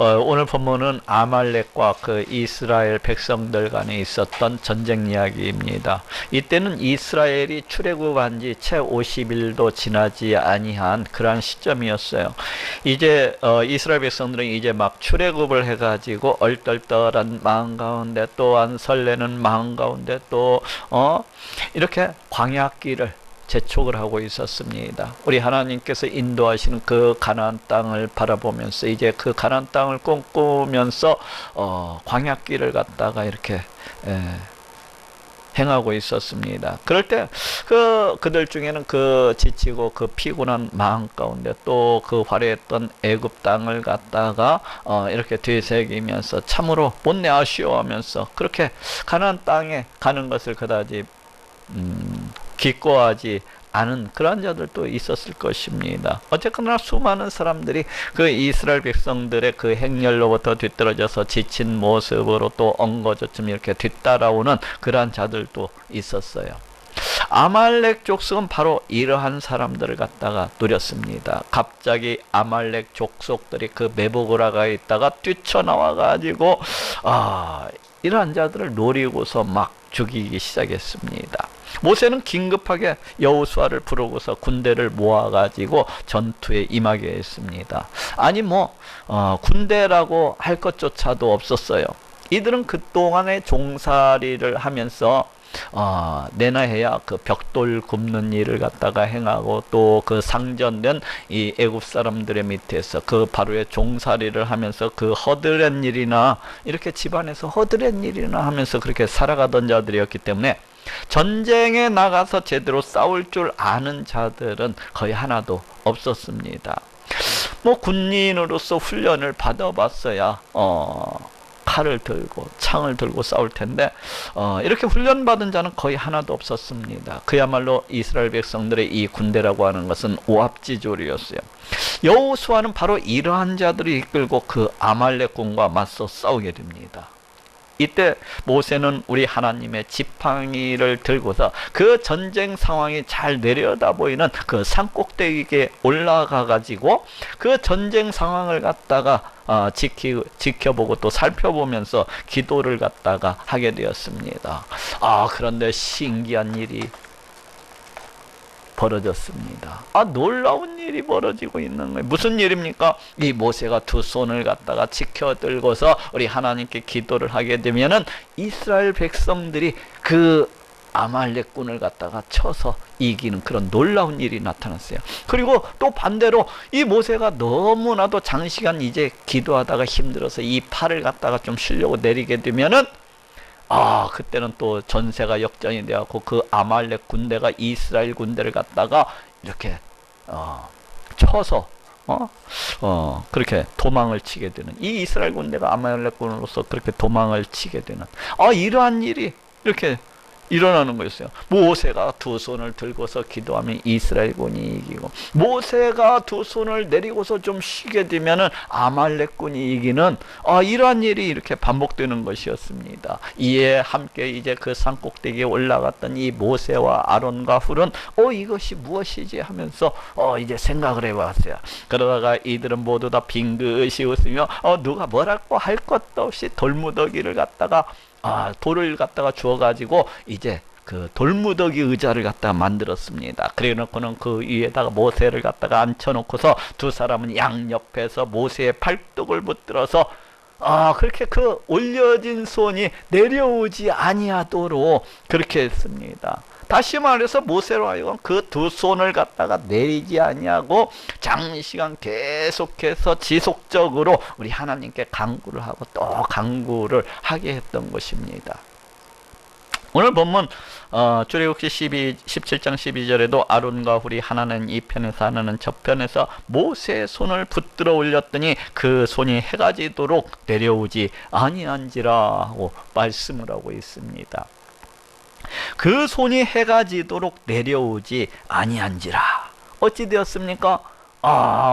오늘 본문은 아말렉과 그 이스라엘 백성들 간에 있었던 전쟁 이야기입니다. 이때는 이스라엘이 출애굽한 지 채 50일도 지나지 아니한 그러한 시점이었어요. 이제 이스라엘 백성들은 이제 막 출애굽을 해가지고 얼떨떨한 마음 가운데, 또한 설레는 마음 가운데, 또 이렇게 광야길을 재촉을 하고 있었습니다. 우리 하나님께서 인도하시는 그 가나안 땅을 바라보면서 이제 그 가나안 땅을 꿈꾸면서 광야길을 갔다가 이렇게 행하고 있었습니다. 그럴 때 그들 중에는 그 지치고 그 피곤한 마음 가운데 또 그 화려했던 애굽 땅을 갔다가 이렇게 되새기면서 참으로 못내 아쉬워하면서 그렇게 가나안 땅에 가는 것을 그다지 기꺼워하지 않은 그런 자들도 있었을 것입니다. 어쨌거나 수많은 사람들이 그 이스라엘 백성들의 그 행렬로부터 뒤떨어져서 지친 모습으로 또 엉거저쯤 이렇게 뒤따라오는 그러한 자들도 있었어요. 아말렉 족속은 바로 이러한 사람들을 갖다가 노렸습니다. 갑자기 아말렉 족속들이 그 메보고라가 있다가 뛰쳐나와 가지고 이러한 자들을 노리고서 막 죽이기 시작했습니다. 모세는 긴급하게 여호수아를 부르고서 군대를 모아가지고 전투에 임하게 했습니다. 아니 군대라고 할 것조차도 없었어요. 이들은 그동안에 종살이를 하면서 내나해야 그 벽돌 굽는 일을 갖다가 행하고 또 그 상전된 이 애굽 사람들의 밑에서 그 바로의 종살이를 하면서 그 허드렛 일이나 이렇게 집안에서 허드렛 일이나 하면서 그렇게 살아가던 자들이었기 때문에 전쟁에 나가서 제대로 싸울 줄 아는 자들은 거의 하나도 없었습니다. 군인으로서 훈련을 받아봤어야 칼을 들고 창을 들고 싸울 텐데 이렇게 훈련받은 자는 거의 하나도 없었습니다. 그야말로 이스라엘 백성들의 이 군대라고 하는 것은 오합지졸이었어요. 여호수아는 바로 이러한 자들을 이끌고 그 아말렉군과 맞서 싸우게 됩니다. 이때 모세는 우리 하나님의 지팡이를 들고서 그 전쟁 상황이 잘 내려다 보이는 그 산꼭대기에 올라가 가지고 그 전쟁 상황을 갖다가 지켜보고 또 살펴보면서 기도를 갖다가 하게 되었습니다. 그런데 신기한 일이 벌어졌습니다. 놀라운 일이 벌어지고 있는 거예요. 무슨 일입니까? 이 모세가 두 손을 갖다가 지켜 들고서 우리 하나님께 기도를 하게 되면은 이스라엘 백성들이 그 아말렉군을 갖다가 쳐서 이기는 그런 놀라운 일이 나타났어요. 그리고 또 반대로 이 모세가 너무나도 장시간 이제 기도하다가 힘들어서 이 팔을 갖다가 좀 쉬려고 내리게 되면은 그때는 또 전세가 역전이 되었고 그 아말렉 군대가 이스라엘 군대를 갖다가 이렇게 쳐서 그렇게 도망을 치게 되는, 이 이스라엘 군대가 아말렉 군으로서 그렇게 도망을 치게 되는 이러한 일이 이렇게 일어나는 거였어요. 모세가 두 손을 들고서 기도하면 이스라엘군이 이기고, 모세가 두 손을 내리고서 좀 쉬게 되면은 아말렉군이 이기는 이러한 일이 이렇게 반복되는 것이었습니다. 이에 함께 이제 그 산꼭대기에 올라갔던 이 모세와 아론과 훌은 이것이 무엇이지 하면서 이제 생각을 해봤어요. 그러다가 이들은 모두 다 빙긋이 웃으며 누가 뭐라고 할 것도 없이 돌무더기를 갖다가 돌을 갖다가 주어가지고 이제 그 돌무더기 의자를 갖다가 만들었습니다. 그래 놓고는 그 위에다가 모세를 갖다가 앉혀놓고서 두 사람은 양옆에서 모세의 팔뚝을 붙들어서 그렇게 그 올려진 손이 내려오지 아니하도록 그렇게 했습니다. 다시 말해서 모세로 하여금 그 두 손을 갖다가 내리지 아니하고 장시간 계속해서 지속적으로 우리 하나님께 간구를 하고 또 간구를 하게 했던 것입니다. 오늘 본문 출애굽기 17장 12절에도 아론과 훌이 하나는 이 편에서 하나는 저 편에서 모세의 손을 붙들어 올렸더니 그 손이 해가 지도록 내려오지 아니한지라 하고 말씀을 하고 있습니다. 그 손이 해가 지도록 내려오지 아니한지라. 어찌 되었습니까?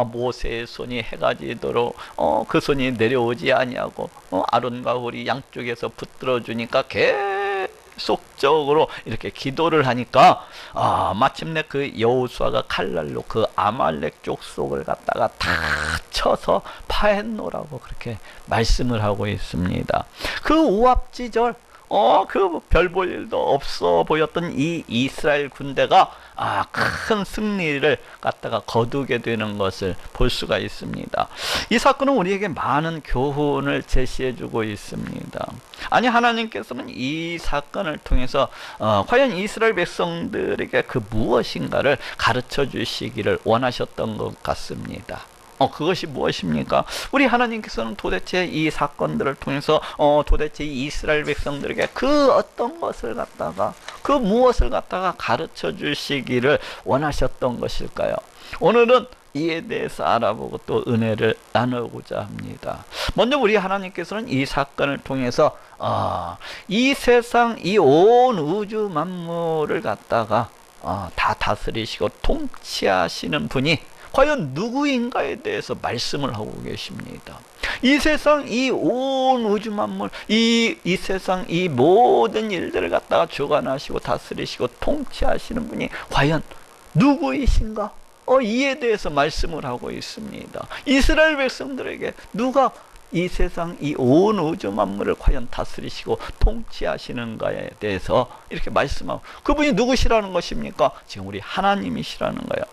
모세의 손이 해가 지도록 그 손이 내려오지 아니하고 아론과 훌이 양쪽에서 붙들어 주니까 계속적으로 이렇게 기도를 하니까 마침내 그 여호수아가 칼날로 그 아말렉 족속을 갖다가 다 쳐서 파했노라고 그렇게 말씀을 하고 있습니다. 그 우압지절 그 별 볼 일도 없어 보였던 이 이스라엘 군대가 큰 승리를 갖다가 거두게 되는 것을 볼 수가 있습니다. 이 사건은 우리에게 많은 교훈을 제시해주고 있습니다. 아니, 하나님께서는 이 사건을 통해서 과연 이스라엘 백성들에게 그 무엇인가를 가르쳐 주시기를 원하셨던 것 같습니다. 그것이 무엇입니까? 우리 하나님께서는 도대체 이 사건들을 통해서 도대체 이스라엘 백성들에게 그 어떤 것을 갖다가 그 무엇을 갖다가 가르쳐 주시기를 원하셨던 것일까요? 오늘은 이에 대해서 알아보고 또 은혜를 나누고자 합니다. 먼저 우리 하나님께서는 이 사건을 통해서 이 세상 이 온 우주 만물을 갖다가 다 다스리시고 통치하시는 분이 과연 누구인가에 대해서 말씀을 하고 계십니다. 이 세상 이 온 우주 만물 이 세상 이 모든 일들을 갖다가 주관하시고 다스리시고 통치하시는 분이 과연 누구이신가? 이에 대해서 말씀을 하고 있습니다. 이스라엘 백성들에게 누가 이 세상 이 온 우주 만물을 과연 다스리시고 통치하시는가에 대해서 이렇게 말씀하고, 그분이 누구시라는 것입니까? 지금 우리 하나님이시라는 거예요.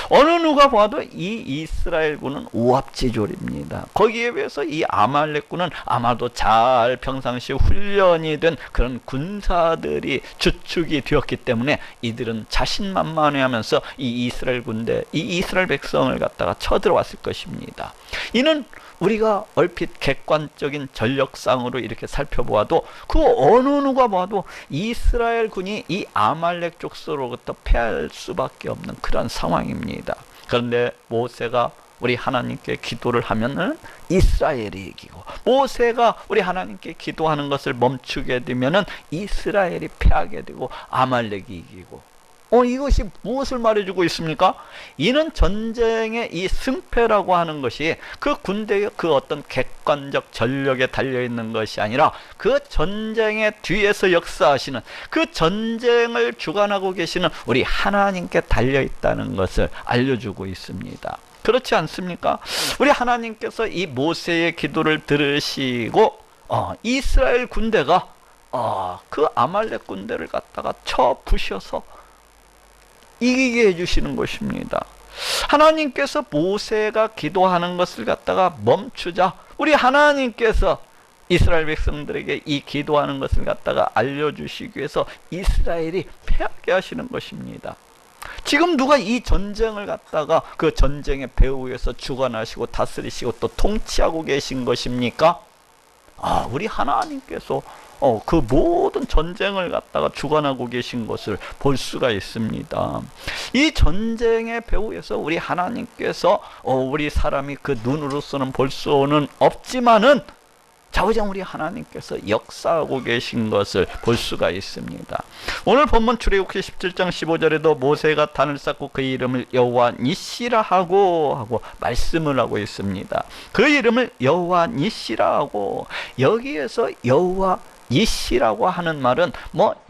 어느 누가 봐도 이 이스라엘군은 우압지졸입니다. 거기에 비해서 이 아말렉군은 아마도 잘 평상시 훈련이 된 그런 군사들이 주축이 되었기 때문에 이들은 자신만만해하면서 이 이스라엘 군대, 이 이스라엘 백성을 갖다가 쳐들어왔을 것입니다. 이는 우리가 얼핏 객관적인 전력상으로 이렇게 살펴보아도 그 어느 누가 봐도 이스라엘 군이 이 아말렉 족속으로부터 패할 수밖에 없는 그런 상황입니다. 그런데 모세가 우리 하나님께 기도를 하면은 이스라엘이 이기고, 모세가 우리 하나님께 기도하는 것을 멈추게 되면은 이스라엘이 패하게 되고 아말렉이 이기고, 이것이 무엇을 말해주고 있습니까? 이는 전쟁의 이 승패라고 하는 것이 그 군대의 그 어떤 객관적 전력에 달려있는 것이 아니라 그 전쟁의 뒤에서 역사하시는, 그 전쟁을 주관하고 계시는 우리 하나님께 달려있다는 것을 알려주고 있습니다. 그렇지 않습니까? 우리 하나님께서 이 모세의 기도를 들으시고 이스라엘 군대가 그 아말렉 군대를 갖다가 쳐 부셔서 이기게 해주시는 것입니다. 하나님께서 모세가 기도하는 것을 갖다가 멈추자 우리 하나님께서 이스라엘 백성들에게 이 기도하는 것을 갖다가 알려주시기 위해서 이스라엘이 패하게 하시는 것입니다. 지금 누가 이 전쟁을 갖다가 그 전쟁의 배후에서 주관하시고 다스리시고 또 통치하고 계신 것입니까? 우리 하나님께서 그 모든 전쟁을 갖다가 주관하고 계신 것을 볼 수가 있습니다. 이 전쟁의 배후에서 우리 하나님께서 우리 사람이 그 눈으로서는 볼 수는 없지만은 좌우장 우리 하나님께서 역사하고 계신 것을 볼 수가 있습니다. 오늘 본문 출애굽기 17장 15절에도 모세가 단을 쌓고 그 이름을 여호와 니시라 하고 말씀을 하고 있습니다. 그 이름을 여호와 니시라 하고, 여기에서 여호와 니시라고 하는 말은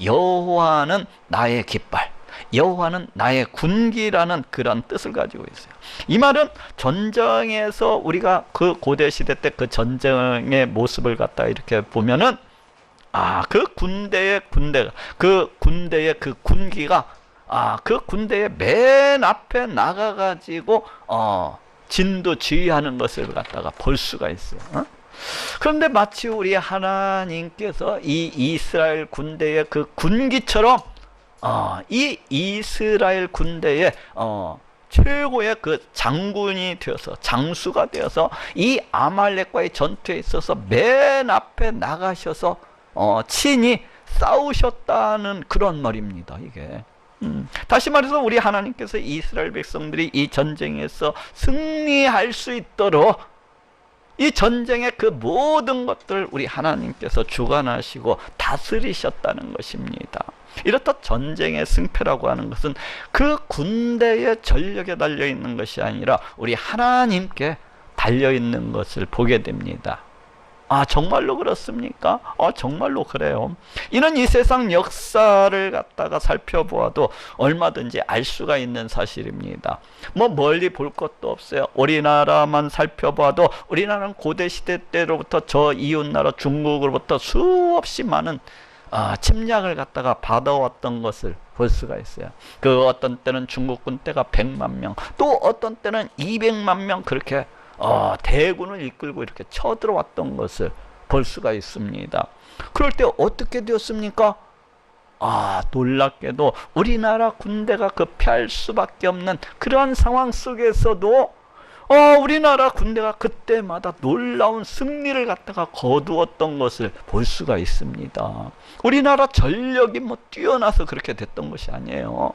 여호와는 나의 깃발, 여호와는 나의 군기라는 그런 뜻을 가지고 있어요. 이 말은 전쟁에서 우리가 그 고대 시대 때 그 전쟁의 모습을 갖다 이렇게 보면은 그 군대의 그 군기가 그 군대의 맨 앞에 나가가지고 진두지휘하는 것을 갖다가 볼 수가 있어요. 그런데 마치 우리 하나님께서 이 이스라엘 군대의 그 군기처럼 이 이스라엘 군대의 최고의 그 장군이 되어서, 장수가 되어서 이 아말렉과의 전투에 있어서 맨 앞에 나가셔서 친히 싸우셨다는 그런 말입니다. 이게 다시 말해서 우리 하나님께서 이스라엘 백성들이 이 전쟁에서 승리할 수 있도록 이 전쟁의 그 모든 것들을 우리 하나님께서 주관하시고 다스리셨다는 것입니다. 이렇다 전쟁의 승패라고 하는 것은 그 군대의 전력에 달려있는 것이 아니라 우리 하나님께 달려있는 것을 보게 됩니다. 아, 정말로 그렇습니까? 정말로 그래요. 이는 이 세상 역사를 갖다가 살펴보아도 얼마든지 알 수가 있는 사실입니다. 뭐 멀리 볼 것도 없어요. 우리나라만 살펴봐도 우리나라는 고대 시대 때로부터 저 이웃나라 중국으로부터 수없이 많은 침략을 갖다가 받아왔던 것을 볼 수가 있어요. 그 어떤 때는 중국군 때가 100만 명, 또 어떤 때는 200만 명 그렇게 대군을 이끌고 이렇게 쳐들어왔던 것을 볼 수가 있습니다. 그럴 때 어떻게 되었습니까? 놀랍게도 우리나라 군대가 피할 수밖에 없는 그러한 상황 속에서도 우리나라 군대가 그때마다 놀라운 승리를 갖다가 거두었던 것을 볼 수가 있습니다. 우리나라 전력이 뛰어나서 그렇게 됐던 것이 아니에요.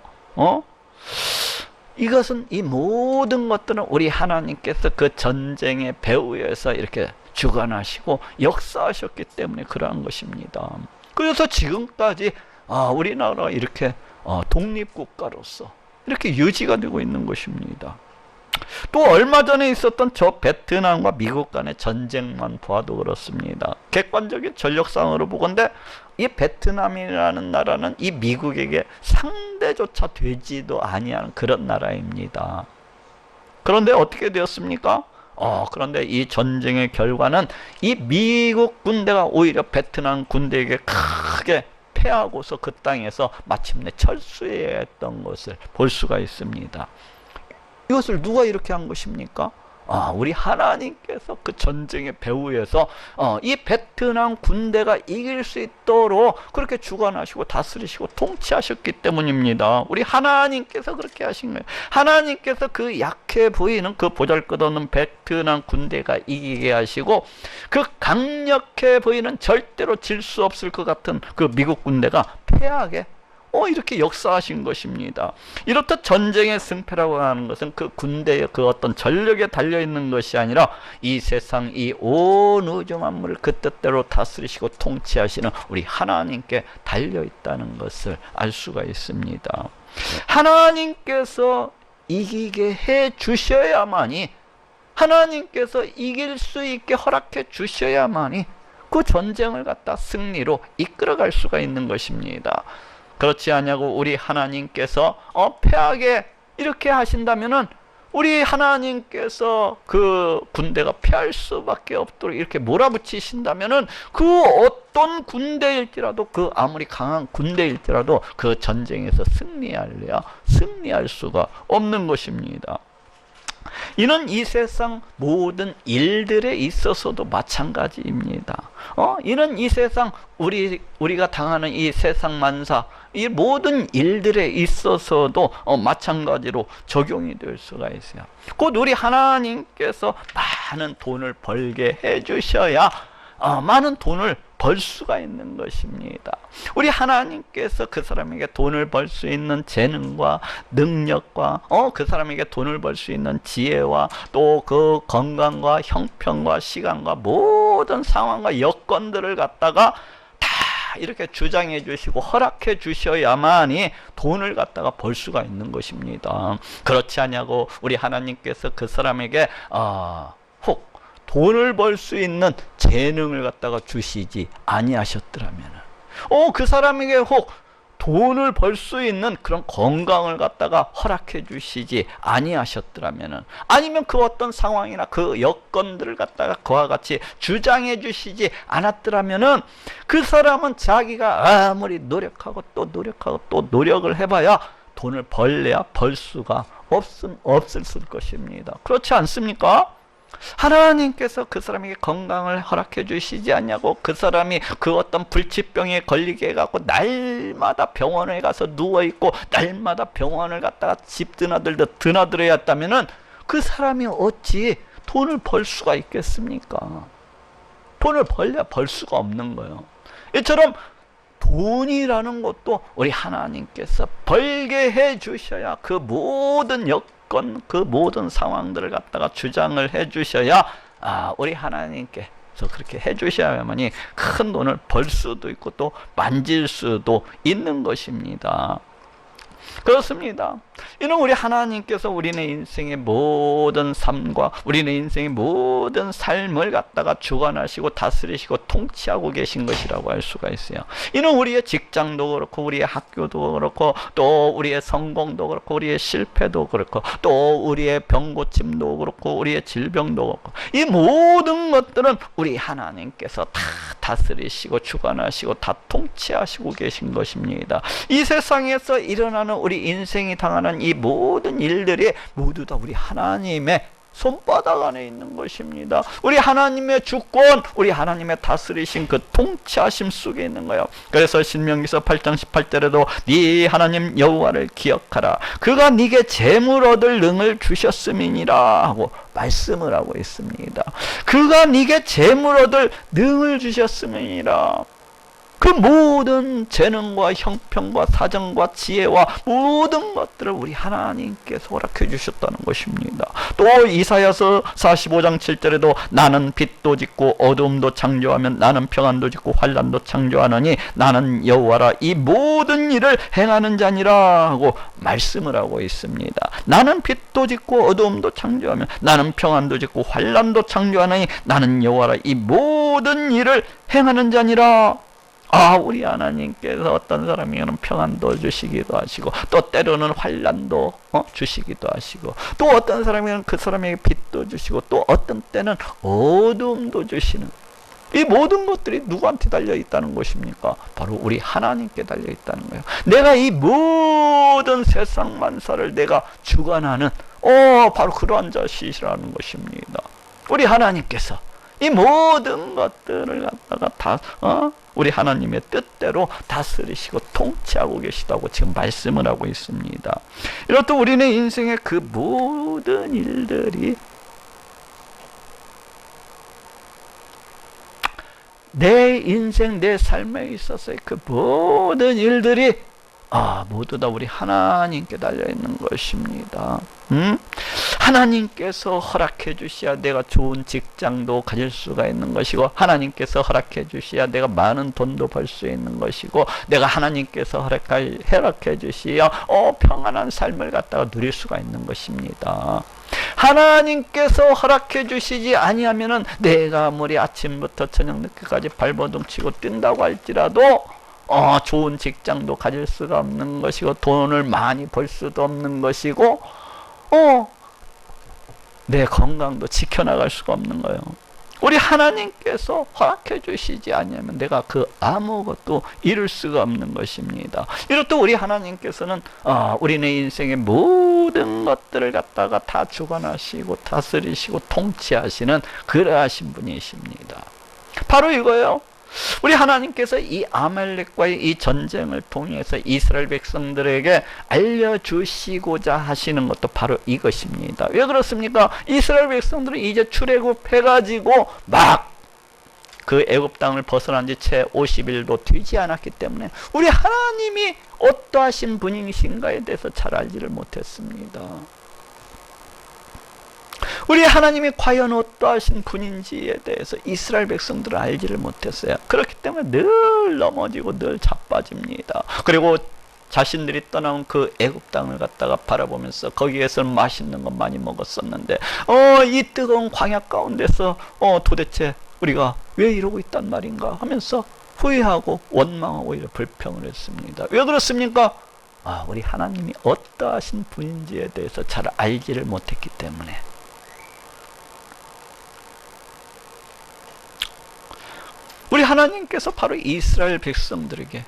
이것은 이 모든 것들은 우리 하나님께서 그 전쟁의 배후에서 이렇게 주관하시고 역사하셨기 때문에 그러한 것입니다. 그래서 지금까지 우리나라가 이렇게 독립국가로서 이렇게 유지가 되고 있는 것입니다. 또 얼마 전에 있었던 저 베트남과 미국 간의 전쟁만 보아도 그렇습니다. 객관적인 전력상으로 보건대 이 베트남이라는 나라는 이 미국에게 상대조차 되지도 아니하는 그런 나라입니다. 그런데 어떻게 되었습니까? 그런데 이 전쟁의 결과는 이 미국 군대가 오히려 베트남 군대에게 크게 패하고서 그 땅에서 마침내 철수해야 했던 것을 볼 수가 있습니다. 이것을 누가 이렇게 한 것입니까? 우리 하나님께서 그 전쟁의 배후에서 이 베트남 군대가 이길 수 있도록 그렇게 주관하시고 다스리시고 통치하셨기 때문입니다. 우리 하나님께서 그렇게 하신 거예요. 하나님께서 그 약해 보이는 그 보잘것없는 베트남 군대가 이기게 하시고 그 강력해 보이는 절대로 질 수 없을 것 같은 그 미국 군대가 패하게 이렇게 역사하신 것입니다. 이렇듯 전쟁의 승패라고 하는 것은 그 군대의 그 어떤 전력에 달려있는 것이 아니라 이 세상 이 온 우주 만물을 그 뜻대로 다스리시고 통치하시는 우리 하나님께 달려있다는 것을 알 수가 있습니다. 하나님께서 이기게 해 주셔야만이, 하나님께서 이길 수 있게 허락해 주셔야만이 그 전쟁을 갖다 승리로 이끌어갈 수가 있는 것입니다. 그렇지 않냐고 우리 하나님께서 패하게 이렇게 하신다면은 우리 하나님께서 그 군대가 패할 수밖에 없도록 이렇게 몰아붙이신다면은 그 어떤 군대일지라도 그 아무리 강한 군대일지라도 그 전쟁에서 승리할 수가 없는 것입니다. 이는 이 세상 모든 일들에 있어서도 마찬가지입니다. 이는 이 세상 우리가 당하는 이 세상 만사, 이 모든 일들에 있어서도 마찬가지로 적용이 될 수가 있어요. 곧 우리 하나님께서 많은 돈을 벌게 해주셔야 많은 돈을 벌 수가 있는 것입니다. 우리 하나님께서 그 사람에게 돈을 벌 수 있는 재능과 능력과 그 사람에게 돈을 벌 수 있는 지혜와 또 그 건강과 형편과 시간과 모든 상황과 여건들을 갖다가 다 이렇게 주장해 주시고 허락해 주셔야만이 돈을 갖다가 벌 수가 있는 것입니다. 그렇지 않냐고 우리 하나님께서 그 사람에게 혹 돈을 벌 수 있는 재능을 갖다가 주시지 아니하셨더라면, 그 사람에게 혹 돈을 벌 수 있는 그런 건강을 갖다가 허락해 주시지 아니하셨더라면, 아니면 그 어떤 상황이나 그 여건들을 갖다가 그와 같이 주장해 주시지 않았더라면은 그 사람은 자기가 아무리 노력하고 또 노력을 해봐야 돈을 벌래야 벌 수가 없을 것입니다. 그렇지 않습니까? 하나님께서 그 사람에게 건강을 허락해 주시지 않냐고 그 사람이 그 어떤 불치병에 걸리게 해갖고 날마다 병원에 가서 누워있고 날마다 병원을 갔다가 집 드나들어야 했다면은 그 사람이 어찌 돈을 벌 수가 있겠습니까? 돈을 벌 수가 없는 거예요. 이처럼 돈이라는 것도 우리 하나님께서 벌게 해 주셔야 그 모든 그 모든 상황들을 갖다가 주장을 해 주셔야 우리 하나님께서 그렇게 해 주셔야만이 큰 돈을 벌 수도 있고 또 만질 수도 있는 것입니다. 그렇습니다. 이는 우리 하나님께서 우리네 인생의 모든 삶과 우리네 인생의 모든 삶을 갖다가 주관하시고 다스리시고 통치하고 계신 것이라고 할 수가 있어요. 이는 우리의 직장도 그렇고 우리의 학교도 그렇고 또 우리의 성공도 그렇고 우리의 실패도 그렇고 또 우리의 병고침도 그렇고 우리의 질병도 그렇고 이 모든 것들은 우리 하나님께서 다 다스리시고 주관하시고 다 통치하시고 계신 것입니다. 이 세상에서 일어나는 우리 인생이 당하는 이 모든 일들이 모두 다 우리 하나님의 손바닥 안에 있는 것입니다. 우리 하나님의 주권, 우리 하나님의 다스리신 그 통치하심 속에 있는 거예요. 그래서 신명기서 8장 18절에도 네 하나님 여호와를 기억하라. 그가 네게 재물 얻을 능을 주셨음이니라 하고 말씀을 하고 있습니다. 그가 네게 재물 얻을 능을 주셨음이니라. 그 모든 재능과 형편과 사정과 지혜와 모든 것들을 우리 하나님께서 허락해 주셨다는 것입니다. 또 이사야서 45장 7절에도 나는 빛도 짓고 어둠도 창조하며 나는 평안도 짓고 환난도 창조하느니 나는 여호와라 이 모든 일을 행하는 자니라 하고 말씀을 하고 있습니다. 나는 빛도 짓고 어둠도 창조하며 나는 평안도 짓고 환난도 창조하느니 나는 여호와라 이 모든 일을 행하는 자니라. 우리 하나님께서 어떤 사람에게는 평안도 주시기도 하시고 또 때로는 환난도 주시기도 하시고 또 어떤 사람에게는 그 사람에게 빛도 주시고 또 어떤 때는 어둠도 주시는 이 모든 것들이 누구한테 달려 있다는 것입니까? 바로 우리 하나님께 달려 있다는 거예요. 내가 이 모든 세상 만사를 내가 주관하는 바로 그러한 자시라는 것입니다. 우리 하나님께서 이 모든 것들을 갖다가 다 우리 하나님의 뜻대로 다스리시고 통치하고 계시다고 지금 말씀을 하고 있습니다. 이렇듯 우리는 인생의 그 모든 일들이 내 인생 내 삶에 있어서의 그 모든 일들이 모두 다 우리 하나님께 달려있는 것입니다. 하나님께서 허락해 주셔야 내가 좋은 직장도 가질 수가 있는 것이고 하나님께서 허락해 주셔야 내가 많은 돈도 벌 수 있는 것이고 내가 하나님께서 허락해 주셔야 평안한 삶을 갖다가 누릴 수가 있는 것입니다. 하나님께서 허락해 주시지 아니하면은 내가 아무리 아침부터 저녁 늦게까지 발버둥 치고 뛴다고 할지라도 좋은 직장도 가질 수가 없는 것이고 돈을 많이 벌 수도 없는 것이고 내 건강도 지켜나갈 수가 없는 거예요. 우리 하나님께서 허락해 주시지 않으면 내가 그 아무것도 이룰 수가 없는 것입니다. 이렇듯 우리 하나님께서는 우리네 인생의 모든 것들을 갖다가 다 주관하시고 다스리시고 통치하시는 그러하신 분이십니다. 바로 이거예요. 우리 하나님께서 이 아말렉과의 이 전쟁을 통해서 이스라엘 백성들에게 알려주시고자 하시는 것도 바로 이것입니다. 왜 그렇습니까? 이스라엘 백성들은 이제 출애굽해가지고 막 그 애굽 땅을 벗어난 지 채 50일도 되지 않았기 때문에 우리 하나님이 어떠하신 분이신가에 대해서 잘 알지를 못했습니다. 우리 하나님이 과연 어떠하신 분인지에 대해서 이스라엘 백성들은 알지를 못했어요. 그렇기 때문에 늘 넘어지고 늘 자빠집니다. 그리고 자신들이 떠나온 그 애굽 땅을 갖다가 바라보면서 거기에서는 맛있는 것 많이 먹었었는데 이 뜨거운 광야 가운데서 도대체 우리가 왜 이러고 있단 말인가 하면서 후회하고 원망하고 이렇게 불평을 했습니다. 왜 그렇습니까? 우리 하나님이 어떠하신 분인지에 대해서 잘 알지를 못했기 때문에. 우리 하나님께서 바로 이스라엘 백성들에게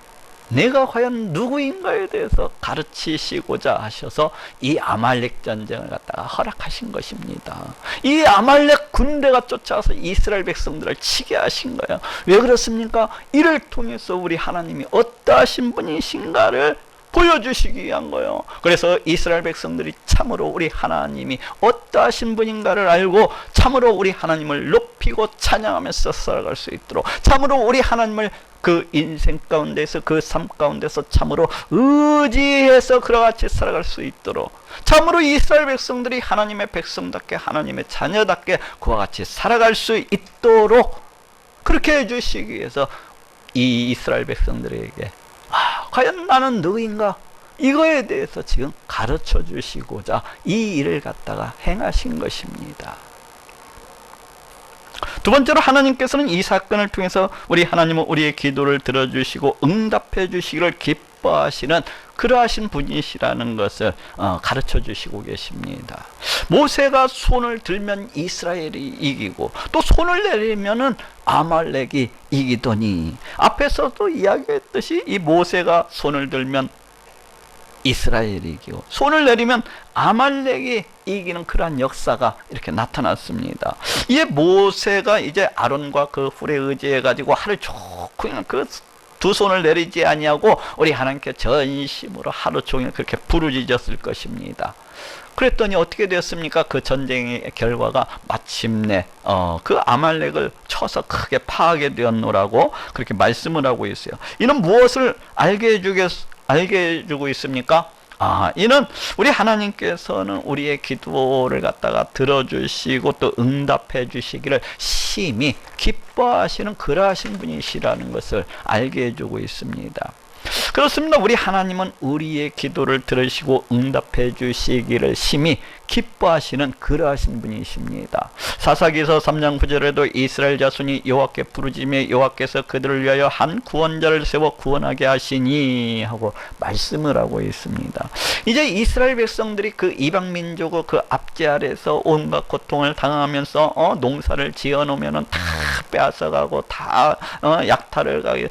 내가 과연 누구인가에 대해서 가르치시고자 하셔서 이 아말렉 전쟁을 갖다가 허락하신 것입니다. 이 아말렉 군대가 쫓아와서 이스라엘 백성들을 치게 하신 거예요. 왜 그렇습니까? 이를 통해서 우리 하나님이 어떠하신 분이신가를 보여주시기 위한 거예요. 그래서 이스라엘 백성들이 참으로 우리 하나님이 어떠하신 분인가를 알고 참으로 우리 하나님을 높이고 찬양하면서 살아갈 수 있도록 참으로 우리 하나님을 그 인생 가운데서 그 삶 가운데서 참으로 의지해서 그와 같이 살아갈 수 있도록 참으로 이스라엘 백성들이 하나님의 백성답게 하나님의 자녀답게 그와 같이 살아갈 수 있도록 그렇게 해주시기 위해서 이 이스라엘 백성들에게 과연 나는 누구인가? 이거에 대해서 지금 가르쳐 주시고자 이 일을 갖다가 행하신 것입니다. 두 번째로 하나님께서는 이 사건을 통해서 우리 하나님은 우리의 기도를 들어주시고 응답해 주시기를 기뻐하시는 그러하신 분이시라는 것을 가르쳐 주시고 계십니다. 모세가 손을 들면 이스라엘이 이기고 또 손을 내리면은 아말렉이 이기더니, 앞에서도 이야기했듯이 이 모세가 손을 들면 이스라엘이 이기고 손을 내리면 아말렉이 이기는 그러한 역사가 이렇게 나타났습니다. 이에 모세가 이제 아론과 그 훌에 의지해 가지고 하루 종일 그 두 손을 내리지 아니하고 우리 하나님께 전심으로 하루 종일 그렇게 부르짖었을 것입니다. 그랬더니 어떻게 되었습니까? 그 전쟁의 결과가 마침내 그 아말렉을 쳐서 크게 파하게 되었노라고 그렇게 말씀을 하고 있어요. 이는 무엇을 알게 해주고 있습니까? 이는 우리 하나님께서는 우리의 기도를 갖다가 들어주시고 또 응답해 주시기를 심히 기뻐하시는 그러하신 분이시라는 것을 알게 해주고 있습니다. 그렇습니다. 우리 하나님은 우리의 기도를 들으시고 응답해 주시기를 심히 기뻐하시는 그러하신 분이십니다. 사사기서 3장 9절에도 이스라엘 자손이 여호와께 부르짖으며 여호와께서 그들을 위하여 한 구원자를 세워 구원하게 하시니 하고 말씀을 하고 있습니다. 이제 이스라엘 백성들이 그 이방 민족의 그 압제 아래서 온갖 고통을 당하면서 농사를 지어 놓으면은 다 빼앗아가고 다 약탈을 가게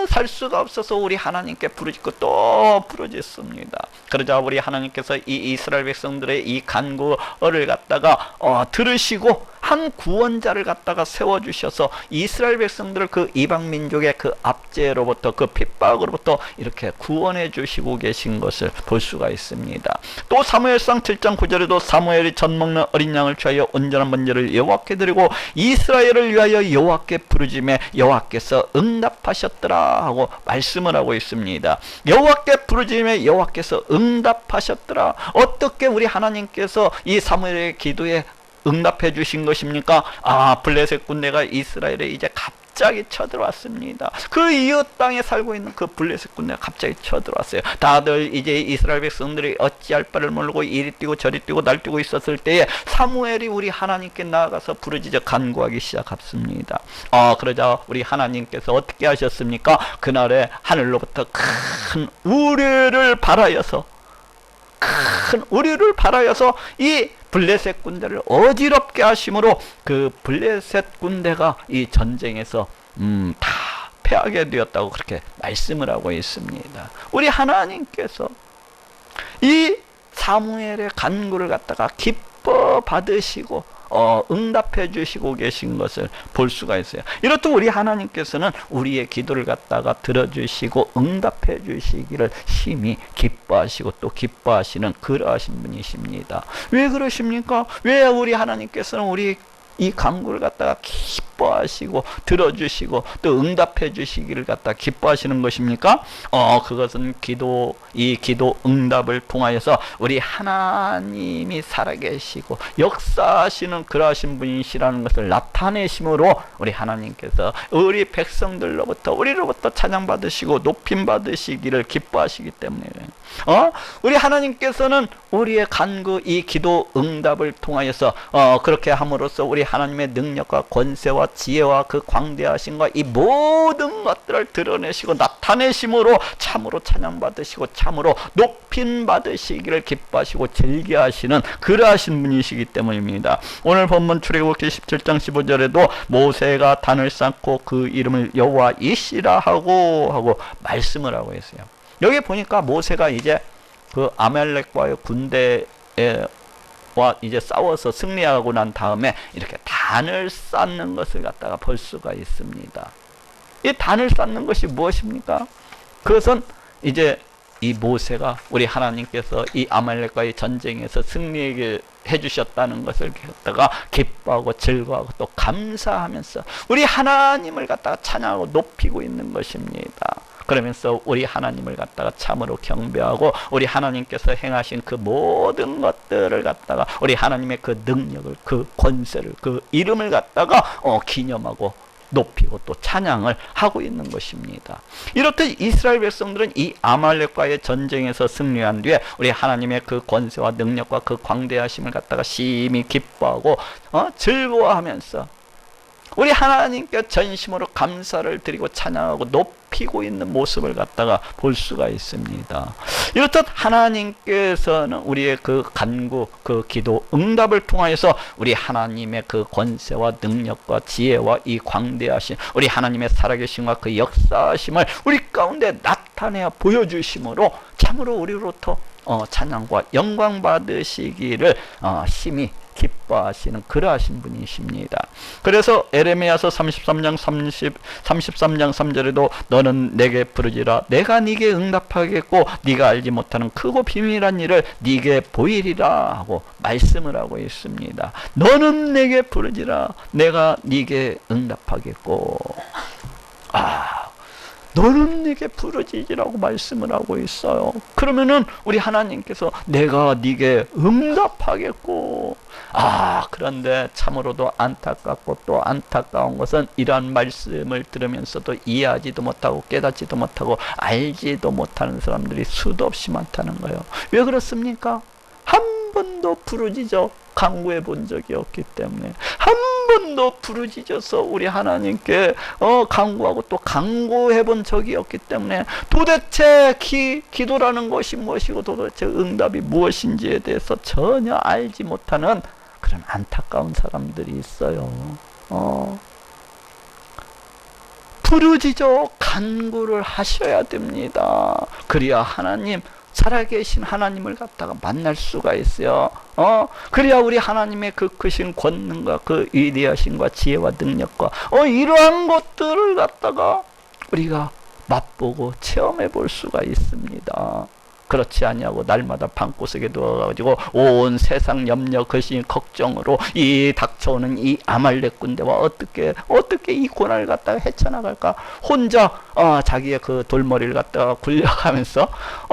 살 수가 없어서 우리 하나님께 부르짖고 또 부르짖습니다. 그러자 우리 하나님께서 이 이스라엘 백성들의 이 간구를 갖다가 들으시고 한 구원자를 갖다가 세워주셔서 이스라엘 백성들을 그 이방 민족의 그 압제로부터 그 핍박으로부터 이렇게 구원해 주시고 계신 것을 볼 수가 있습니다. 또 사무엘상 7장 9절에도 사무엘이 젖 먹는 어린 양을 취하여 온전한 번제를 여호와께 드리고 이스라엘을 위하여 여호와께 부르짖매 여호와께서 응답하셨더라 하고 말씀을 하고 있습니다. 여호와께 부르짖매 여호와께서 응답하셨더라. 어떻게 우리 하나님께서 이 사무엘의 기도에 응답해 주신 것입니까? 블레셋 군대가 이스라엘에 이제 갑자기 쳐들어왔습니다. 그 이웃 땅에 살고 있는 그 블레셋 군대가 갑자기 쳐들어왔어요. 다들 이제 이스라엘 백성들이 어찌할 바를 모르고 이리 뛰고 저리 뛰고 날뛰고 있었을 때에 사무엘이 우리 하나님께 나아가서 부르짖어 간구하기 시작했습니다. 그러자 우리 하나님께서 어떻게 하셨습니까? 그날에 하늘로부터 큰 우리를 발하여서 이 블레셋 군대를 어지럽게 하심으로 그 블레셋 군대가 이 전쟁에서 다 패하게 되었다고 그렇게 말씀을 하고 있습니다. 우리 하나님께서 이 사무엘의 간구를 갖다가 기뻐 받으시고 응답해 주시고 계신 것을 볼 수가 있어요. 이렇듯 우리 하나님께서는 우리의 기도를 갖다가 들어주시고 응답해 주시기를 심히 기뻐하시고 또 기뻐하시는 그러하신 분이십니다. 왜 그러십니까? 왜 우리 하나님께서는 우리 이 간구를 갖다가 기뻐하시고 들어주시고 또 응답해 주시기를 갖다 기뻐하시는 것입니까? 그것은 이 기도 응답을 통하여서 우리 하나님이 살아계시고 역사하시는 그러하신 분이시라는 것을 나타내심으로 우리 하나님께서 우리 백성들로부터 우리로부터 찬양받으시고 높임받으시기를 기뻐하시기 때문에 우리 하나님께서는 우리의 간구 이 기도 응답을 통하여서 그렇게 함으로써 우리 하나님의 능력과 권세와 지혜와 그 광대하심과 이 모든 것들을 드러내시고 나타내심으로 참으로 찬양받으시고 참으로 높임받으시기를 기뻐하시고 즐겨하시는 그러하신 분이시기 때문입니다. 오늘 본문 출애굽기 17장 15절에도 모세가 단을 쌓고 그 이름을 여호와 이시라 하고 말씀을 하고 있어요. 여기 보니까 모세가 이제 그 아말렉과의 군대와 이제 싸워서 승리하고 난 다음에 이렇게 단을 쌓는 것을 갖다가 볼 수가 있습니다. 이 단을 쌓는 것이 무엇입니까? 그것은 이제 이 모세가 우리 하나님께서 이 아말렉과의 전쟁에서 승리하게 해주셨다는 것을 갖다가 기뻐하고 즐거워하고 또 감사하면서 우리 하나님을 갖다가 찬양하고 높이고 있는 것입니다. 그러면서 우리 하나님을 갖다가 참으로 경배하고 우리 하나님께서 행하신 그 모든 것들을 갖다가 우리 하나님의 그 능력을 그 권세를 그 이름을 갖다가 기념하고 높이고 또 찬양을 하고 있는 것입니다. 이렇듯 이스라엘 백성들은 이 아말렉과의 전쟁에서 승리한 뒤에 우리 하나님의 그 권세와 능력과 그 광대하심을 갖다가 심히 기뻐하고 즐거워하면서 우리 하나님께 전심으로 감사를 드리고 찬양하고 높이고 있는 모습을 갖다가 볼 수가 있습니다. 이렇듯 하나님께서는 우리의 그 간구, 그 기도 응답을 통하여서 우리 하나님의 그 권세와 능력과 지혜와 이 광대하심, 우리 하나님의 살아계심과 그 역사하심을 우리 가운데 나타내어 보여주심으로 참으로 우리로부터 찬양과 영광 받으시기를 심히 기뻐하시는 그러하신 분이십니다. 그래서 에레미야서 33장 3절에도 너는 내게 부르지라 내가 네게 응답하겠고 네가 알지 못하는 크고 비밀한 일을 네게 보이리라 하고 말씀을 하고 있습니다. 너는 내게 부르지라 내가 네게 응답하겠고 너는 네게 부르짖으라고 말씀을 하고 있어요. 그러면은 우리 하나님께서 내가 네게 응답하겠고 그런데 참으로도 안타깝고 또 안타까운 것은 이러한 말씀을 들으면서도 이해하지도 못하고 깨닫지도 못하고 알지도 못하는 사람들이 수도 없이 많다는 거예요. 왜 그렇습니까? 한 번도 부르짖어 간구해 본 적이 없기 때문에, 한 번도 부르짖어서 우리 하나님께 간구하고 또 간구해 본 적이 없기 때문에 도대체 기도라는 것이 무엇이고 도대체 응답이 무엇인지에 대해서 전혀 알지 못하는 그런 안타까운 사람들이 있어요. 부르짖어 간구를 하셔야 됩니다. 그래야 하나님, 살아계신 하나님을 갖다가 만날 수가 있어요. 그래야 우리 하나님의 그 크신 권능과 그 위대하심과 지혜와 능력과 이러한 것들을 갖다가 우리가 맛보고 체험해 볼 수가 있습니다. 그렇지 아니하고 날마다 방구석에 누워가지고 온 세상 염려, 근심, 걱정으로 이 닥쳐오는 이 아말렉 군대와 어떻게 이 고난을 갖다가 헤쳐나갈까? 혼자 자기의 그 돌머리를 갖다가 굴려가면서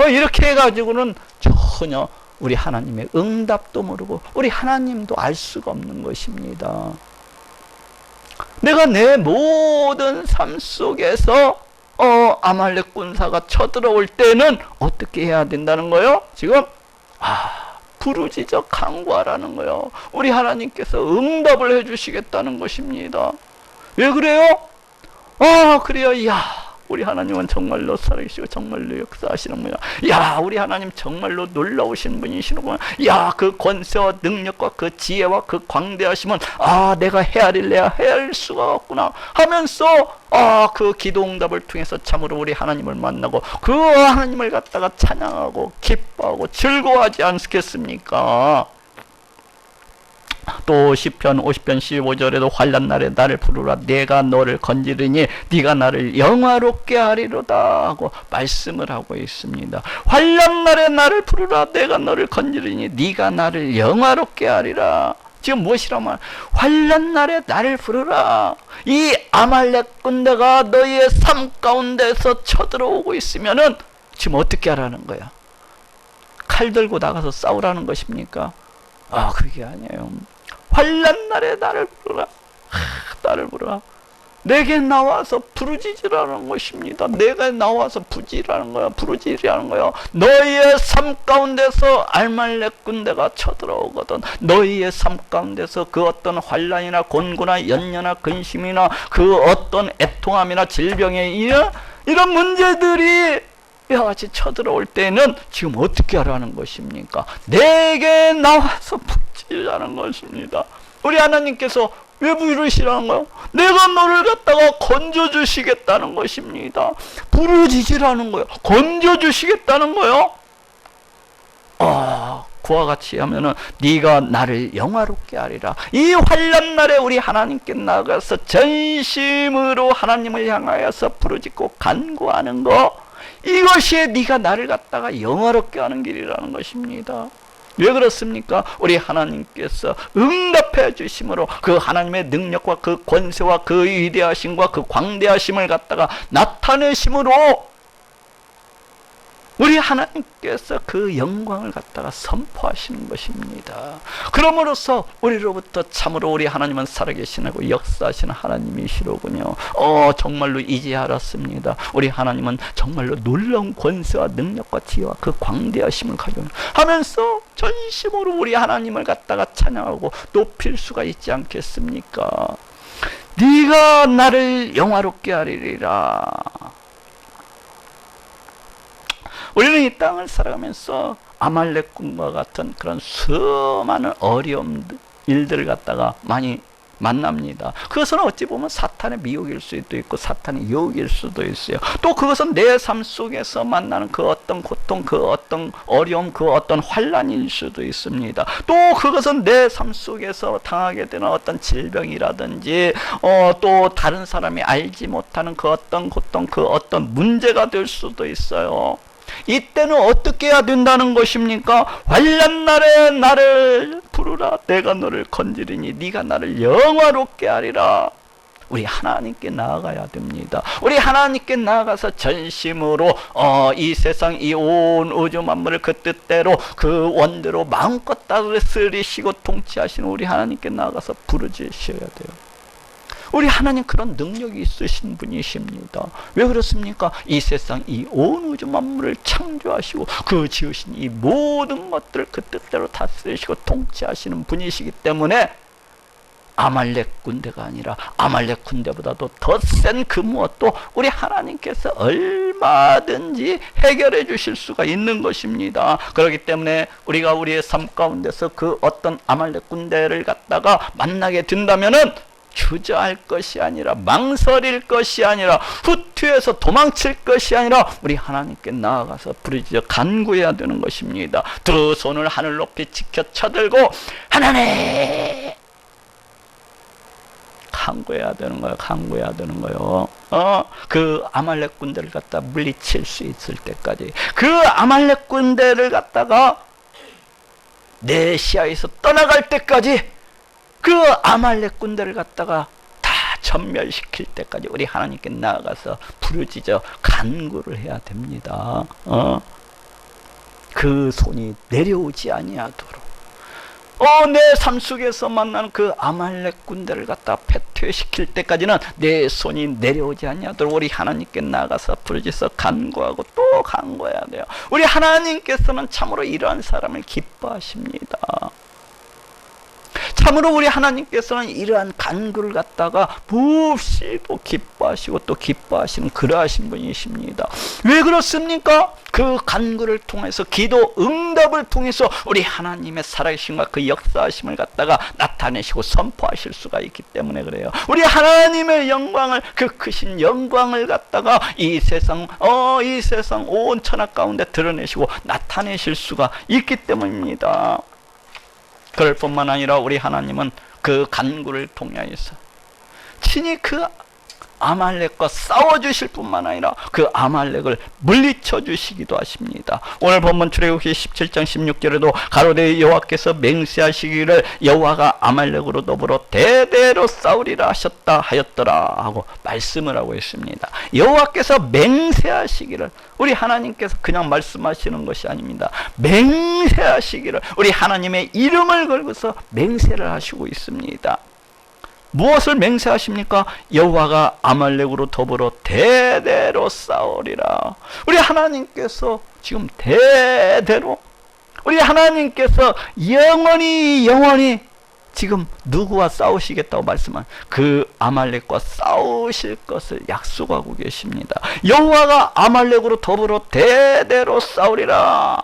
이렇게 해가지고는 전혀 우리 하나님의 응답도 모르고 우리 하나님도 알 수가 없는 것입니다. 내가 내 모든 삶 속에서 아말렉 군사가 쳐들어올 때는 어떻게 해야 된다는 거요? 지금 부르짖어 간구하라는 거요. 우리 하나님께서 응답을 해주시겠다는 것입니다. 왜 그래요? 그래요. 우리 하나님은 정말로 살아계시고 정말로 역사하시는구나. 우리 하나님 정말로 놀라우신 분이시는구나. 그 권세와 능력과 그 지혜와 그 광대하심은 내가 헤아릴래야 헤아릴 수가 없구나 하면서 그 기도 응답을 통해서 참으로 우리 하나님을 만나고 그 하나님을 갖다가 찬양하고 기뻐하고 즐거워하지 않겠습니까? 또 시편 50편 15절에도 환난 날에 나를 부르라 내가 너를 건지리니 네가 나를 영화롭게 하리로다 하고 말씀을 하고 있습니다. 환난 날에 나를 부르라 내가 너를 건지리니 네가 나를 영화롭게 하리라. 지금 무엇이라 말? 환난 날에 나를 부르라. 이 아말렉 군대가 너희의 삶 가운데서 쳐들어오고 있으면은 지금 어떻게 하라는 거야? 칼 들고 나가서 싸우라는 것입니까? 그게 아니에요. 환난 날에 나를 부르라. 나를 부르라. 내게 나와서 부르짖으라는 것입니다. 내게 나와서 부지라는 거야. 부르짖으라는 거야. 너희의 삶 가운데서 아말렉 군대가 쳐들어오거든. 너희의 삶 가운데서 그 어떤 환난이나 곤고나 연려나 근심이나 그 어떤 애통함이나 질병의 이런 문제들이 이와 같이 쳐들어올 때는 지금 어떻게 하라는 것입니까? 내게 나와서 부르짖으라는 것입니다. 우리 하나님께서 왜 부르시라는 거예요? 내가 너를 갖다가 건져주시겠다는 것입니다. 부르짖으라는 거예요. 건져주시겠다는 거예요. 그와 같이 하면은 네가 나를 영화롭게 하리라. 이 환난 날에 우리 하나님께 나가서 전심으로 하나님을 향하여서 부르짖고 간구하는 거, 이것이 네가 나를 갖다가 영화롭게 하는 길이라는 것입니다. 왜 그렇습니까? 우리 하나님께서 응답해 주심으로 그 하나님의 능력과 그 권세와 그 위대하심과 그 광대하심을 갖다가 나타내심으로 우리 하나님께서 그 영광을 갖다가 선포하시는 것입니다. 그럼으로써 우리로부터 참으로 우리 하나님은 살아계시고 역사하시는 하나님이시로군요. 정말로 이제 알았습니다. 우리 하나님은 정말로 놀라운 권세와 능력과 지혜와 그 광대하심을 가지고 하면서 전심으로 우리 하나님을 갖다가 찬양하고 높일 수가 있지 않겠습니까? 네가 나를 영화롭게 하리라. 우리는 이 땅을 살아가면서 아말렉군과 같은 그런 수많은 어려움 일들을 갖다가 많이 만납니다. 그것은 어찌 보면 사탄의 미혹일 수도 있고 사탄의 유혹일 수도 있어요. 또 그것은 내 삶 속에서 만나는 그 어떤 고통, 그 어떤 어려움, 그 어떤 환난일 수도 있습니다. 또 그것은 내 삶 속에서 당하게 되는 어떤 질병이라든지 또 다른 사람이 알지 못하는 그 어떤 고통, 그 어떤 문제가 될 수도 있어요. 이때는 어떻게 해야 된다는 것입니까? 환난 날에 나를 부르라. 내가 너를 건지리니 네가 나를 영화롭게 하리라. 우리 하나님께 나아가야 됩니다. 우리 하나님께 나아가서 전심으로 이 세상 이 온 우주 만물을 그 뜻대로 그 원대로 마음껏 다스리시고 통치하시는 우리 하나님께 나아가서 부르짖으셔야 돼요. 우리 하나님 그런 능력이 있으신 분이십니다. 왜 그렇습니까? 이 세상 이 온 우주 만물을 창조하시고 그 지으신 이 모든 것들을 그 뜻대로 다스리시고 통치하시는 분이시기 때문에 아말렉 군대가 아니라 아말렉 군대보다도 더 센 그 무엇도 우리 하나님께서 얼마든지 해결해 주실 수가 있는 것입니다. 그렇기 때문에 우리가 우리의 삶 가운데서 그 어떤 아말렉 군대를 갖다가 만나게 된다면은 주저할 것이 아니라 망설일 것이 아니라 후퇴해서 도망칠 것이 아니라 우리 하나님께 나아가서 부르짖어 간구해야 되는 것입니다. 두 손을 하늘 높이 지켜 쳐들고 하나님 간구해야 되는 거예요. 간구해야 되는 거예요. 그 아말렉 군대를 갖다 물리칠 수 있을 때까지 그 아말렉 군대를 갖다가 내 시야에서 떠나갈 때까지 그 아말렉 군대를 갖다가 다 전멸시킬 때까지 우리 하나님께 나아가서 부르짖어 간구를 해야 됩니다. 그 손이 내려오지 아니하도록 내 삶 속에서 만나는 그 아말렉 군대를 갖다 패퇴시킬 때까지는 내 손이 내려오지 아니하도록 우리 하나님께 나가서 부르짖어 간구하고 또 간구해야 돼요. 우리 하나님께서는 참으로 이러한 사람을 기뻐하십니다. 참으로 우리 하나님께서는 이러한 간구를 갖다가 몹시도 기뻐하시고 또 기뻐하시는 그러하신 분이십니다. 왜 그렇습니까? 그 간구를 통해서 기도 응답을 통해서 우리 하나님의 살아계심과 그 역사하심을 갖다가 나타내시고 선포하실 수가 있기 때문에 그래요. 우리 하나님의 영광을 그 크신 영광을 갖다가 이 세상 온 천하 가운데 드러내시고 나타내실 수가 있기 때문입니다. 그럴 뿐만 아니라 우리 하나님은 그 간구를 통하여서 친히 그 아말렉과 싸워주실 뿐만 아니라 그 아말렉을 물리쳐 주시기도 하십니다. 오늘 본문 출애굽기 17장 16절에도 가로되 여호와께서 맹세하시기를 여호와가 아말렉으로 더불어 대대로 싸우리라 하셨다 하였더라 하고 말씀을 하고 있습니다. 여호와께서 맹세하시기를, 우리 하나님께서 그냥 말씀하시는 것이 아닙니다. 맹세하시기를, 우리 하나님의 이름을 걸고서 맹세를 하시고 있습니다. 무엇을 맹세하십니까? 여호와가 아말렉으로 더불어 대대로 싸우리라. 우리 하나님께서 지금 대대로, 우리 하나님께서 영원히 지금 누구와 싸우시겠다고 말씀한 그 아말렉과 싸우실 것을 약속하고 계십니다. 여호와가 아말렉으로 더불어 대대로 싸우리라.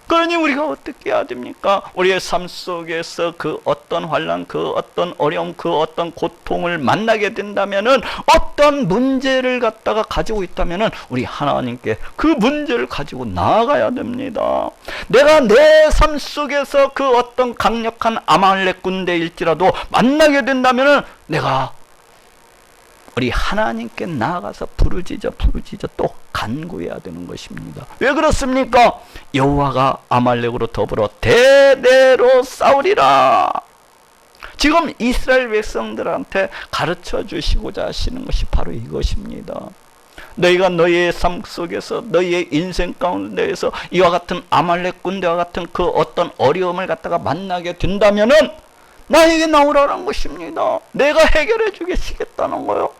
그러니 우리가 어떻게 해야 됩니까? 우리의 삶 속에서 그 어떤 환난, 그 어떤 어려움, 그 어떤 고통을 만나게 된다면은, 어떤 문제를 갖다가 가지고 있다면은 우리 하나님께 그 문제를 가지고 나아가야 됩니다. 내가 내 삶 속에서 그 어떤 강력한 아말렉 군대일지라도 만나게 된다면은 내가 우리 하나님께 나아가서 부르짖어 또 간구해야 되는 것입니다. 왜 그렇습니까? 여호와가 아말렉으로 더불어 대대로 싸우리라. 지금 이스라엘 백성들한테 가르쳐 주시고자 하시는 것이 바로 이것입니다. 너희가 너희의 삶 속에서 너희의 인생 가운데에서 이와 같은 아말렉 군대와 같은 그 어떤 어려움을 갖다가 만나게 된다면은 나에게 나오라는 것입니다. 내가 해결해 주겠다는 거요.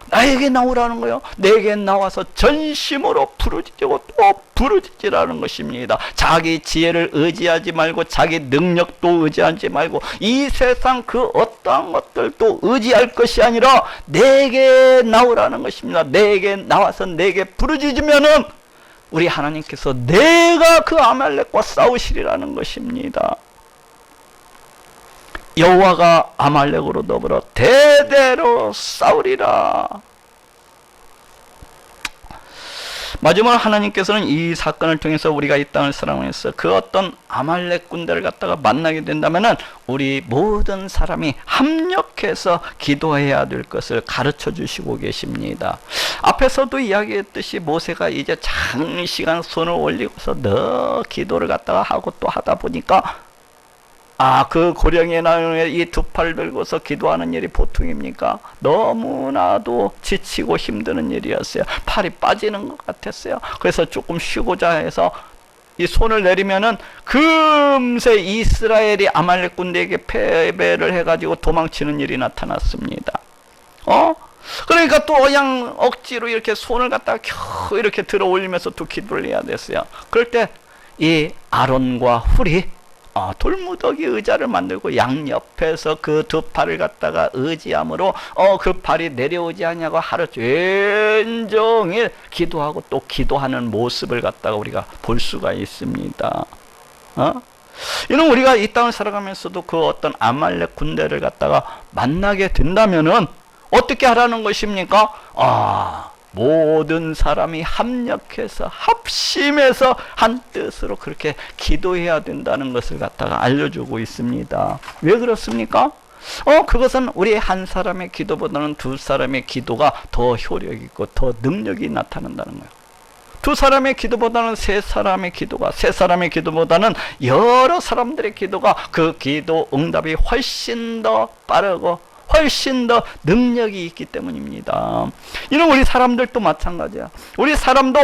나에게 나오라는 거요. 내게 나와서 전심으로 부르짖고 또 부르짖으라는 것입니다. 자기 지혜를 의지하지 말고 자기 능력도 의지하지 말고 이 세상 그 어떠한 것들도 의지할 것이 아니라 내게 나오라는 것입니다. 내게 나와서 내게 부르짖으면은 우리 하나님께서 내가 그 아말렉과 싸우시리라는 것입니다. 여호와가 아말렉으로 더불어 대대로 싸우리라. 마지막으로 하나님께서는 이 사건을 통해서 우리가 이 땅을 살아가면서 그 어떤 아말렉 군대를 갖다가 만나게 된다면은 우리 모든 사람이 합력해서 기도해야 될 것을 가르쳐 주시고 계십니다. 앞에서도 이야기했듯이 모세가 이제 장시간 손을 올리고서 너 기도를 갖다가 하고 또 하다 보니까 그 고령의 나무에 이 두 팔 들고서 기도하는 일이 보통입니까? 너무나도 지치고 힘드는 일이었어요. 팔이 빠지는 것 같았어요. 그래서 조금 쉬고자 해서 이 손을 내리면은 금세 이스라엘이 아말렉 군대에게 패배를 해가지고 도망치는 일이 나타났습니다. 그러니까 또 그냥 억지로 이렇게 손을 갖다가 겨우 이렇게 들어 올리면서 또 기도를 해야 됐어요. 그럴 때 이 아론과 훌이 돌무더기 의자를 만들고 양옆에서 그 두 팔을 갖다가 의지함으로 그 팔이 내려오지 않냐고 하루 종일 기도하고 또 기도하는 모습을 갖다가 우리가 볼 수가 있습니다. 이는 우리가 이 땅을 살아가면서도 그 어떤 아말렉 군대를 갖다가 만나게 된다면은 어떻게 하라는 것입니까? 모든 사람이 합력해서 합심해서 한 뜻으로 그렇게 기도해야 된다는 것을 갖다가 알려주고 있습니다. 왜 그렇습니까? 그것은 우리 한 사람의 기도보다는 두 사람의 기도가 더 효력 있고 더 능력이 나타난다는 거예요. 두 사람의 기도보다는 세 사람의 기도가, 세 사람의 기도보다는 여러 사람들의 기도가 그 기도 응답이 훨씬 더 빠르고 훨씬 더 능력이 있기 때문입니다. 이런 우리 사람들도 마찬가지야. 우리 사람도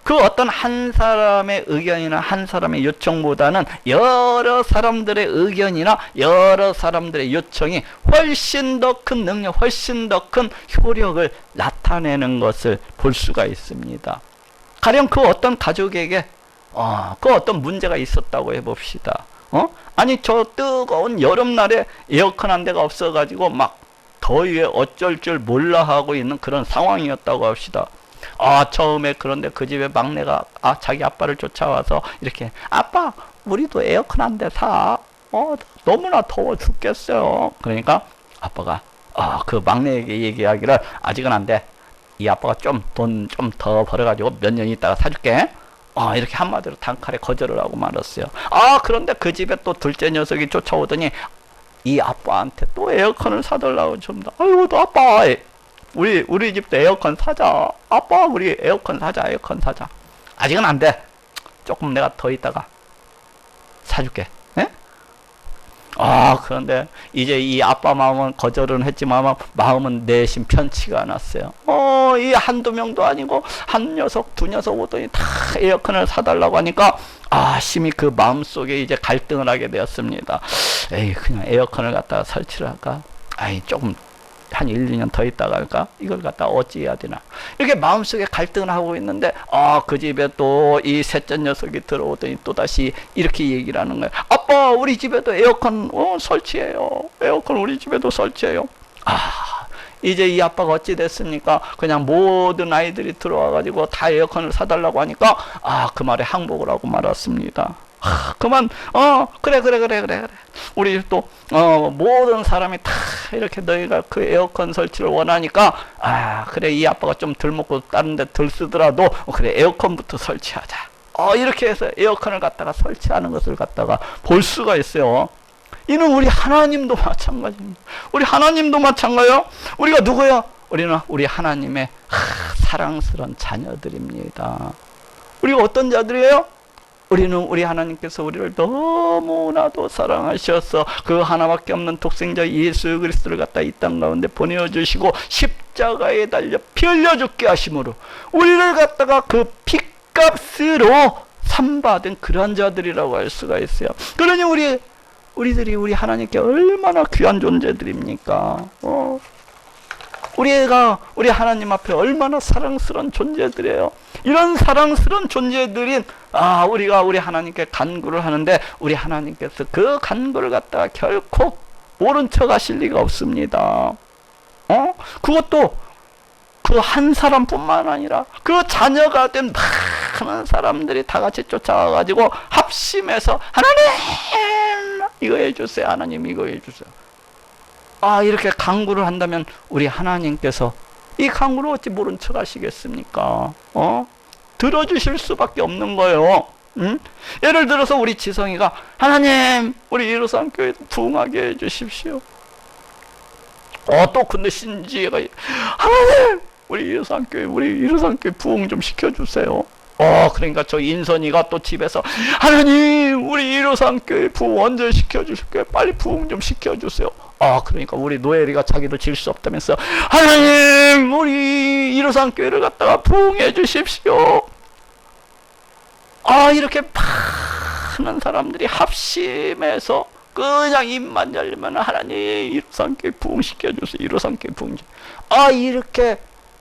그 어떤 한 사람의 의견이나 한 사람의 요청보다는 여러 사람들의 의견이나 여러 사람들의 요청이 훨씬 더 큰 능력, 훨씬 더 큰 효력을 나타내는 것을 볼 수가 있습니다. 가령 그 어떤 가족에게 그 어떤 문제가 있었다고 해봅시다. 아니 저 뜨거운 여름날에 에어컨 한 대가 없어가지고 막 더위에 어쩔 줄 몰라 하고 있는 그런 상황이었다고 합시다. 처음에 그런데 그 집에 막내가 자기 아빠를 쫓아와서 이렇게 아빠 우리도 에어컨 한 대 사. 너무나 더워 죽겠어요. 그러니까 아빠가 그 막내에게 얘기하기를 아직은 안 돼. 이 아빠가 돈 좀 더 벌어가지고 몇 년 있다가 사줄게. 이렇게 한마디로 단칼에 거절을 하고 말았어요. 그런데 그 집에 또 둘째 녀석이 쫓아오더니 이 아빠한테 또 에어컨을 사달라고 줍니다. 아이고 또 아빠 우리 집도 에어컨 사자. 아빠 우리 에어컨 사자. 아직은 안 돼. 조금 내가 더 있다가 사줄게. 예? 그런데 이제 이 아빠 마음은 거절은 했지만 마음은 내심 편치가 않았어요. 이 한두 명도 아니고 한 녀석 두 녀석 오더니 다 에어컨을 사달라고 하니까 심히 그 마음속에 이제 갈등을 하게 되었습니다. 그냥 에어컨을 갖다가 설치를 할까? 조금 한 1, 2년 더 있다가 할까? 이걸 갖다 어찌 해야 되나? 이렇게 마음속에 갈등을 하고 있는데 그 집에 또 이 셋째 녀석이 들어오더니 또다시 이렇게 얘기를 하는 거예요. 아빠 우리 집에도 에어컨 설치해요. 에어컨 우리 집에도 설치해요. 이제 이 아빠가 어찌 됐습니까? 그냥 모든 아이들이 들어와가지고 다 에어컨을 사달라고 하니까 그 말에 항복을 하고 말았습니다. 그만 그래 우리 또 모든 사람이 다 이렇게 너희가 그 에어컨 설치를 원하니까 그래 이 아빠가 좀 덜 먹고 다른 데 덜 쓰더라도 그래 에어컨부터 설치하자. 이렇게 해서 에어컨을 갖다가 설치하는 것을 갖다가 볼 수가 있어요. 이는 우리 하나님도 마찬가지입니다. 우리 하나님도 마찬가지요. 우리가 누구요? 우리는 우리 하나님의 사랑스러운 자녀들입니다. 우리가 어떤 자들이에요? 우리 하나님께서 우리를 너무나도 사랑하셔서 그 하나밖에 없는 독생자 예수 그리스도를 갖다 이 땅 가운데 보내주시고 십자가에 달려 피 흘려 죽게 하심으로 우리를 갖다가 그 피값으로 산 받은 그러한 자들이라고 할 수가 있어요. 그러니 우리들이 우리 하나님께 얼마나 귀한 존재들입니까? 우리 하나님 앞에 얼마나 사랑스러운 존재들이에요. 이런 사랑스러운 존재들인 우리가 우리 하나님께 간구를 하는데 우리 하나님께서 그 간구를 갖다가 결코 모른 척 하실 리가 없습니다. 그것도 그 한 사람뿐만 아니라 그 자녀가 된 많은 사람들이 다 같이 쫓아와가지고 합심해서 하나님 이거 해주세요. 하나님 이거 해주세요. 이렇게 간구를 한다면 우리 하나님께서 이 간구를 어찌 모른 척 하시겠습니까? 들어주실 수밖에 없는 거예요. 예를 들어서 우리 지성이가 하나님 우리 이루산교회 부흥하게 해주십시오. 또 근데 신지혜가 하나님 우리 이루산교회 부흥 좀 시켜주세요. 그러니까 저 인선이가 또 집에서 하나님 우리 이루산교회 부흥 언제 시켜주실게요. 빨리 부흥 좀 시켜주세요. 그러니까 우리 노엘이가 자기도 질 수 없다면서 하나님 우리 이루산교회를 갖다가 부흥해 주십시오. 이렇게 많은 사람들이 합심해서 그냥 입만 열리면 하나님 이루산교회 부흥시켜 주세요. 이루산교회 부흥. 이렇게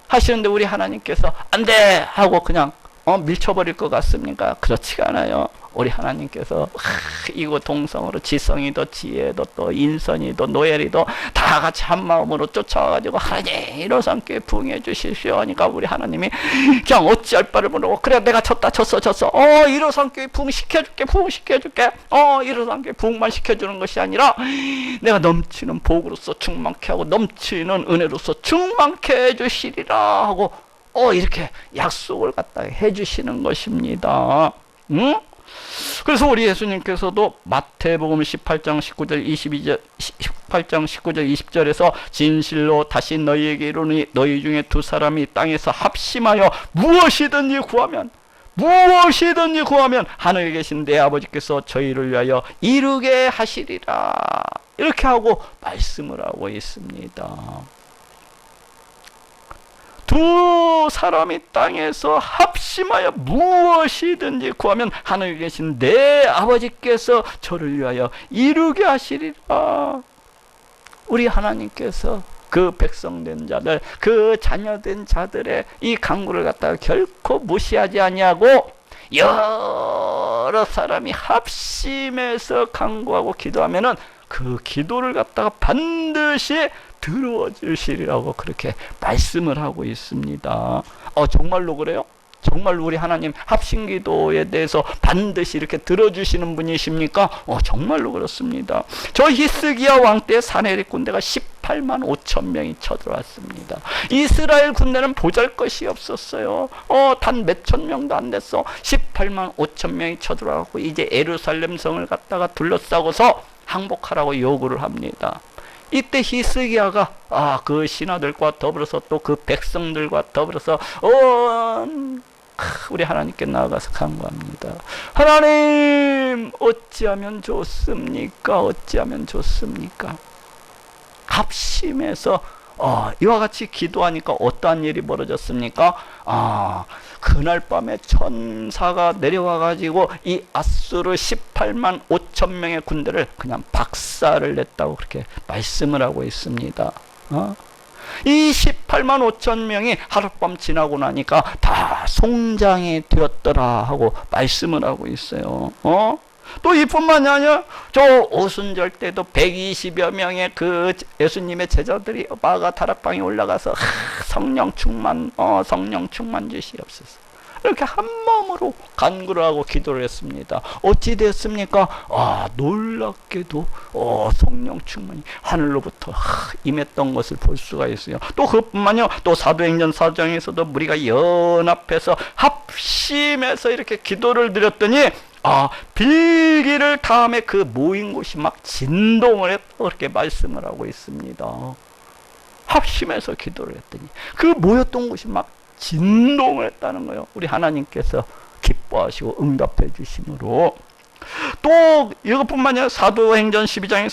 하시는데 우리 하나님께서 안 돼 하고 그냥 밀쳐버릴 것 같습니까? 그렇지가 않아요. 우리 하나님께서 이거 동성으로 지성이도 지혜도 또 인선이도 노엘이도 다 같이 한 마음으로 쫓아와가지고 하나님 이루산교회 부흥해 주십시오 하니까 우리 하나님이 그냥 어찌할 바를 모르고 그래 내가 졌어 이루산교회 부흥시켜줄게 이루산교회 부흥만 시켜주는 것이 아니라 내가 넘치는 복으로서 충만케 하고 넘치는 은혜로서 충만케 해주시리라 하고 이렇게 약속을 갖다 해주시는 것입니다. 그래서 우리 예수님께서도 마태복음 18장 19절 20절에서 진실로 다시 너희에게 이르노니 너희 중에 두 사람이 땅에서 합심하여 무엇이든지 구하면 하늘에 계신 내 아버지께서 저희를 위하여 이루게 하시리라 이렇게 하고 말씀을 하고 있습니다. 두 사람이 땅에서 합심하여 무엇이든지 구하면 하늘에 계신 내 아버지께서 저를 위하여 이루게 하시리라. 우리 하나님께서 그 백성된 자들, 그 자녀된 자들의 이 간구를 갖다가 결코 무시하지 아니하고 여러 사람이 합심해서 간구하고 기도하면은 그 기도를 갖다가 반드시 들어주시리라고 그렇게 말씀을 하고 있습니다. 정말로 그래요? 정말 우리 하나님 합심기도에 대해서 반드시 이렇게 들어주시는 분이십니까? 정말로 그렇습니다. 저 히스기야 왕 때 사내립 군대가 18만 5천 명이 쳐들어왔습니다. 이스라엘 군대는 보잘것이 없었어요. 단 몇천 명도 안 됐어. 18만 5천 명이 쳐들어왔고 이제 예루살렘 성을 갖다가 둘러싸고서 항복하라고 요구를 합니다. 이때 히스기야가 그 신하들과 더불어서 또 그 백성들과 더불어서 우리 하나님께 나아가서 간구합니다. 하나님 어찌하면 좋습니까? 합심해서 이와 같이 기도하니까 어떠한 일이 벌어졌습니까? 그날 밤에 천사가 내려와 가지고 이 아수르 18만 5천 명의 군대를 그냥 박살을 냈다고 그렇게 말씀을 하고 있습니다. 이 18만 5천 명이 하룻밤 지나고 나니까 다 송장이 되었더라 하고 말씀을 하고 있어요. 또 이뿐만이 아니라 저 오순절 때도 120여 명의 그 예수님의 제자들이 마가 다락방에 올라가서 성령 충만 주시옵소서 이렇게 한 마음으로 간구를 하고 기도를 했습니다. 어찌 됐습니까? 놀랍게도 성령 충만이 하늘로부터 임했던 것을 볼 수가 있어요. 또 그뿐만요. 또 사도행전 4장에서도 우리가 연합해서 합심해서 이렇게 기도를 드렸더니 빌기를 다음에 그 모인 곳이 막 진동을 했다고 그렇게 말씀을 하고 있습니다. 합심해서 기도를 했더니 그 모였던 곳이 막 진동을 했다는 거예요. 우리 하나님께서 기뻐하시고 응답해 주심으로 또 이것뿐만 아니라 사도행전 12장에